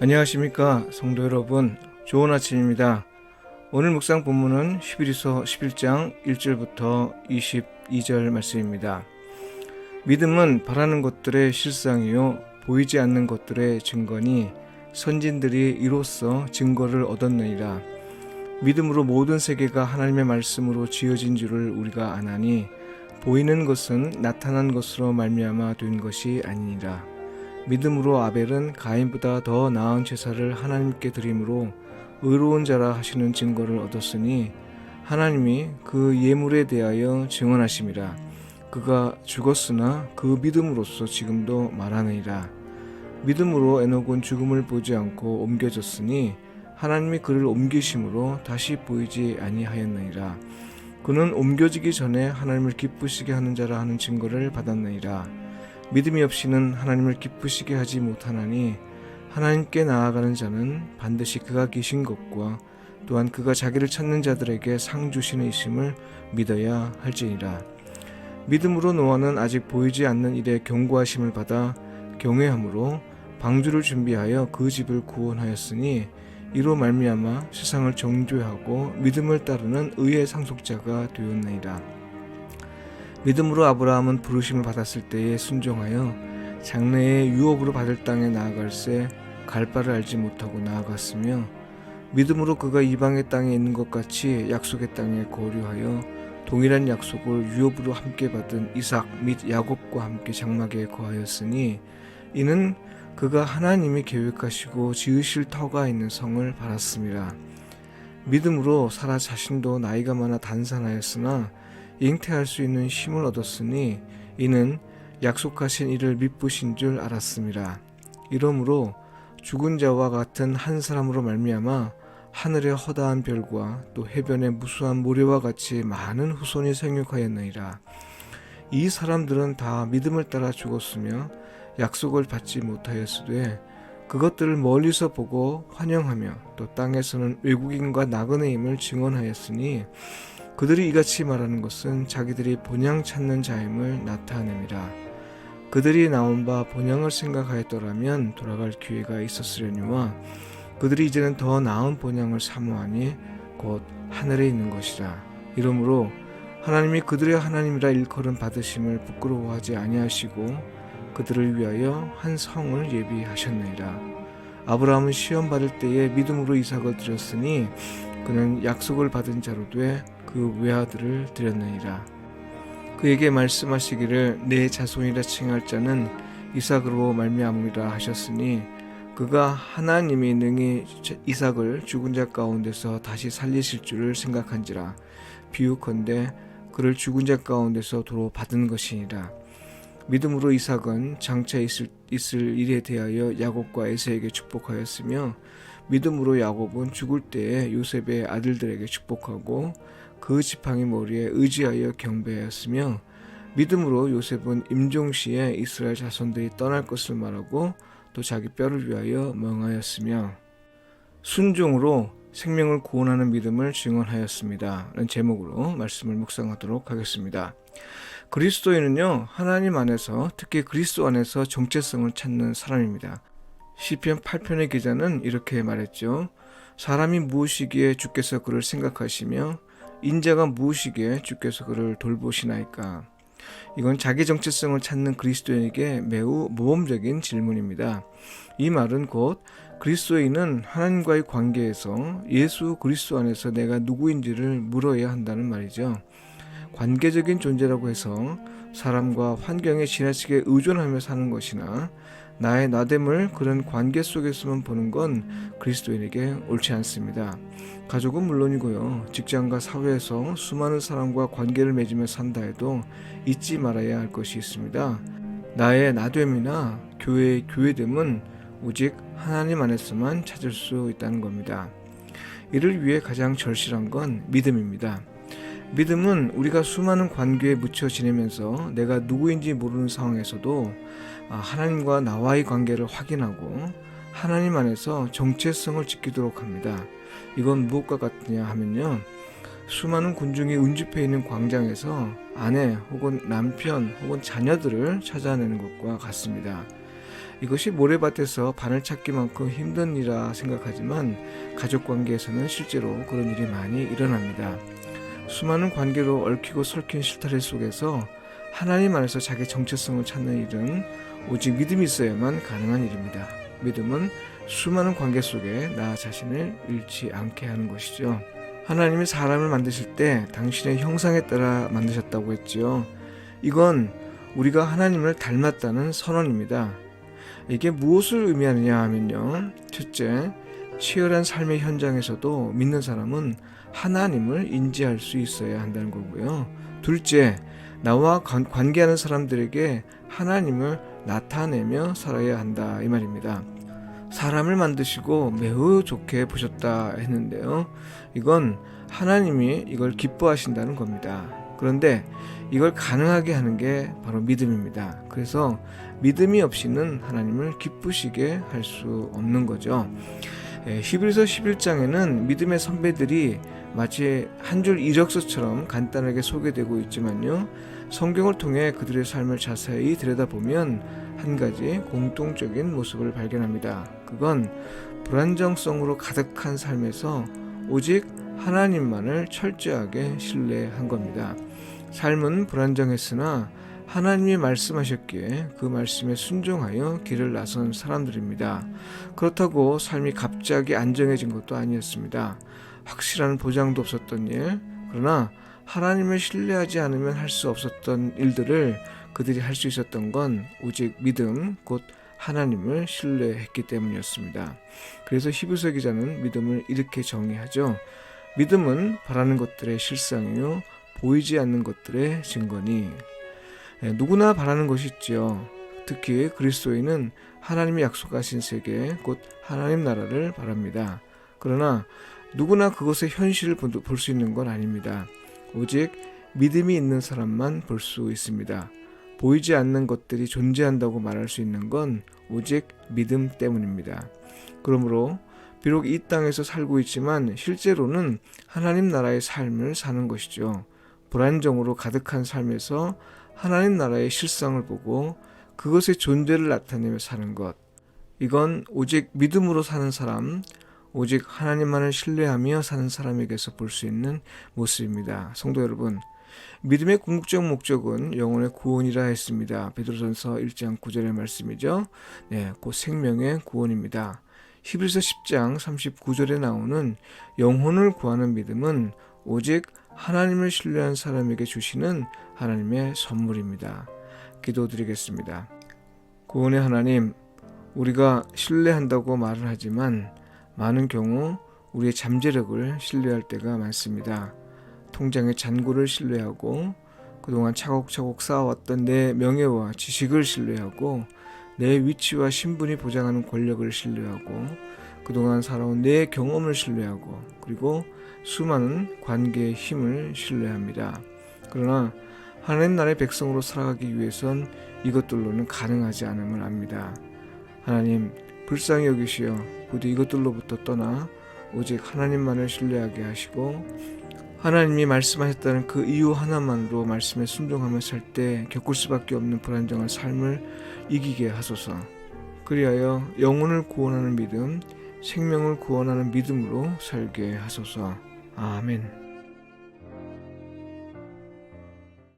안녕하십니까 성도 여러분, 좋은 아침입니다. 오늘 묵상 본문은 히브리서 11장 1절부터 22절 말씀입니다. 믿음은 바라는 것들의 실상이요 보이지 않는 것들의 증거니 선진들이 이로써 증거를 얻었느니라. 믿음으로 모든 세계가 하나님의 말씀으로 지어진 줄을 우리가 아나니 보이는 것은 나타난 것으로 말미암아 된 것이 아니니라. 믿음으로 아벨은 가인보다 더 나은 제사를 하나님께 드림으로 의로운 자라 하시는 증거를 얻었으니 하나님이 그 예물에 대하여 증언하심이라. 그가 죽었으나 그 믿음으로써 지금도 말하느니라. 믿음으로 에녹은 죽음을 보지 않고 옮겨졌으니 하나님이 그를 옮기심으로 다시 보이지 아니하였느니라. 그는 옮겨지기 전에 하나님을 기쁘시게 하는 자라 하는 증거를 받았느니라. 믿음이 없이는 하나님을 기쁘시게 하지 못하나니 하나님께 나아가는 자는 반드시 그가 계신 것과 또한 그가 자기를 찾는 자들에게 상 주시는 이심을 믿어야 할지니라. 믿음으로 노아는 아직 보이지 않는 일에 경고하심을 받아 경외함으로 방주를 준비하여 그 집을 구원하였으니 이로 말미암아 세상을 정죄하고 믿음을 따르는 의의 상속자가 되었느니라. 믿음으로 아브라함은 부르심을 받았을 때에 순종하여 장래의 유업으로 받을 땅에 나아갈새 갈 바를 알지 못하고 나아갔으며 믿음으로 그가 이방의 땅에 있는 것 같이 약속의 땅에 거류하여 동일한 약속을 유업으로 함께 받은 이삭 및 야곱과 함께 장막에 거하였으니 이는 그가 하나님이 계획하시고 지으실 터가 있는 성을 바랐습니다. 믿음으로 사라 자신도 나이가 많아 단산하였으나 잉태할 수 있는 힘을 얻었으니 이는 약속하신 이를 미쁘신 줄 알았습니다. 이러므로 죽은 자와 같은 한 사람으로 말미암아 하늘의 허다한 별과 또 해변의 무수한 모래와 같이 많은 후손이 생육하였느니라. 이 사람들은 다 믿음을 따라 죽었으며 약속을 받지 못하였으되 그것들을 멀리서 보고 환영하며 또 땅에서는 외국인과 나그네임을 증언하였으니 그들이 이같이 말하는 것은 자기들이 본향 찾는 자임을 나타냅니다. 그들이 나온 바 본향을 생각하였더라면 돌아갈 기회가 있었으려니와 그들이 이제는 더 나은 본향을 사모하니 곧 하늘에 있는 것이라. 이러므로 하나님이 그들의 하나님이라 일컬음 받으심을 부끄러워하지 아니하시고 그들을 위하여 한 성을 예비하셨느니라. 아브라함은 시험 받을 때에 믿음으로 이삭을 드렸으니 그는 약속을 받은 자로 돼 그 외아들을 드렸느니라. 그에게 말씀하시기를 내 자손이라 칭할 자는 이삭으로 말미암으리라 하셨으니 그가 하나님이 능히 이삭을 죽은 자 가운데서 다시 살리실 줄을 생각한지라. 비유컨대 그를 죽은 자 가운데서 도로 받은 것이니라. 믿음으로 이삭은 장차 있을 일에 대하여 야곱과 에서에게 축복하였으며 믿음으로 야곱은 죽을 때에 요셉의 아들들에게 축복하고 그 지팡이 머리에 의지하여 경배하였으며 믿음으로 요셉은 임종시에 이스라엘 자손들이 떠날 것을 말하고 또 자기 뼈를 위하여 멍하였으며 순종으로 생명을 구원하는 믿음을 증언하였습니다. 라는 제목으로 말씀을 묵상하도록 하겠습니다. 그리스도인은요, 하나님 안에서 특히 그리스도 안에서 정체성을 찾는 사람입니다. 시편 8편의 기자는 이렇게 말했죠. 사람이 무엇이기에 주께서 그를 생각하시며 인자가 무엇이기에 주께서 그를 돌보시나이까. 이건 자기 정체성을 찾는 그리스도인에게 매우 모범적인 질문입니다. 이 말은 곧 그리스도인은 하나님과의 관계에서 예수 그리스도 안에서 내가 누구인지를 물어야 한다는 말이죠. 관계적인 존재라고 해서 사람과 환경에 지나치게 의존하며 사는 것이나 나의 나됨을 그런 관계 속에서만 보는 건 그리스도인에게 옳지 않습니다. 가족은 물론이고요. 직장과 사회에서 수많은 사람과 관계를 맺으며 산다 해도 잊지 말아야 할 것이 있습니다. 나의 나됨이나 교회의 교회됨은 오직 하나님 안에서만 찾을 수 있다는 겁니다. 이를 위해 가장 절실한 건 믿음입니다. 믿음은 우리가 수많은 관계에 묻혀 지내면서 내가 누구인지 모르는 상황에서도 하나님과 나와의 관계를 확인하고 하나님 안에서 정체성을 지키도록 합니다. 이건 무엇과 같으냐 하면요, 수많은 군중이 운집해 있는 광장에서 아내 혹은 남편 혹은 자녀들을 찾아내는 것과 같습니다. 이것이 모래밭에서 바늘 찾기만큼 힘든 일이라 생각하지만 가족 관계에서는 실제로 그런 일이 많이 일어납니다. 수많은 관계로 얽히고 설킨 실타래 속에서 하나님 안에서 자기 정체성을 찾는 일은 오직 믿음이 있어야만 가능한 일입니다. 믿음은 수많은 관계 속에 나 자신을 잃지 않게 하는 것이죠. 하나님이 사람을 만드실 때 당신의 형상에 따라 만드셨다고 했지요. 이건 우리가 하나님을 닮았다는 선언입니다. 이게 무엇을 의미하느냐 하면요. 첫째, 치열한 삶의 현장에서도 믿는 사람은 하나님을 인지할 수 있어야 한다는 거고요. 둘째, 나와 관계하는 사람들에게 하나님을 나타내며 살아야 한다 이 말입니다. 사람을 만드시고 매우 좋게 보셨다 했는데요. 이건 하나님이 이걸 기뻐하신다는 겁니다. 그런데 이걸 가능하게 하는 게 바로 믿음입니다. 그래서 믿음이 없이는 하나님을 기쁘시게 할 수 없는 거죠. 히브리서 11장에는 믿음의 선배들이 마치 한 줄 이력서처럼 간단하게 소개되고 있지만요. 성경을 통해 그들의 삶을 자세히 들여다보면 한 가지 공통적인 모습을 발견합니다. 그건 불안정성으로 가득한 삶에서 오직 하나님만을 철저하게 신뢰한 겁니다. 삶은 불안정했으나 하나님이 말씀하셨기에 그 말씀에 순종하여 길을 나선 사람들입니다. 그렇다고 삶이 갑자기 안정해진 것도 아니었습니다. 확실한 보장도 없었던 일, 그러나 하나님을 신뢰하지 않으면 할 수 없었던 일들을 그들이 할 수 있었던 건 오직 믿음, 곧 하나님을 신뢰했기 때문이었습니다. 그래서 히브리서 기자는 믿음을 이렇게 정의하죠. 믿음은 바라는 것들의 실상이요 보이지 않는 것들의 증거니. 누구나 바라는 것이 있지요. 특히 그리스도인은 하나님이 약속하신 세계, 곧 하나님 나라를 바랍니다. 그러나 누구나 그것의 현실을 볼 수 있는 건 아닙니다. 오직 믿음이 있는 사람만 볼 수 있습니다. 보이지 않는 것들이 존재한다고 말할 수 있는 건 오직 믿음 때문입니다. 그러므로 비록 이 땅에서 살고 있지만 실제로는 하나님 나라의 삶을 사는 것이죠. 불안정으로 가득한 삶에서 하나님 나라의 실상을 보고 그것의 존재를 나타내며 사는 것. 이건 오직 믿음으로 사는 사람, 오직 하나님만을 신뢰하며 사는 사람에게서 볼 수 있는 모습입니다. 성도 여러분, 믿음의 궁극적 목적은 영혼의 구원이라 했습니다. 베드로전서 1장 9절의 말씀이죠. 곧 생명의 구원입니다. 히브리서 10장 39절에 나오는 영혼을 구하는 믿음은 오직 하나님을 신뢰한 사람에게 주시는 하나님의 선물입니다. 기도드리겠습니다. 구원의 하나님, 우리가 신뢰한다고 말을 하지만 많은 경우 우리의 잠재력을 신뢰할 때가 많습니다. 통장의 잔고를 신뢰하고 그동안 차곡차곡 쌓아왔던 내 명예와 지식을 신뢰하고 내 위치와 신분이 보장하는 권력을 신뢰하고 그동안 살아온 내 경험을 신뢰하고 그리고 수많은 관계의 힘을 신뢰합니다. 그러나 하나님 나라의 백성으로 살아가기 위해선 이것들로는 가능하지 않음을 압니다. 하나님, 불쌍히 여기시어 부디 이것들로부터 떠나 오직 하나님만을 신뢰하게 하시고 하나님이 말씀하셨다는 그 이유 하나만으로 말씀에 순종하며 살 때 겪을 수밖에 없는 불안정한 삶을 이기게 하소서. 그리하여 영혼을 구원하는 믿음, 생명을 구원하는 믿음으로 살게 하소서. 아멘.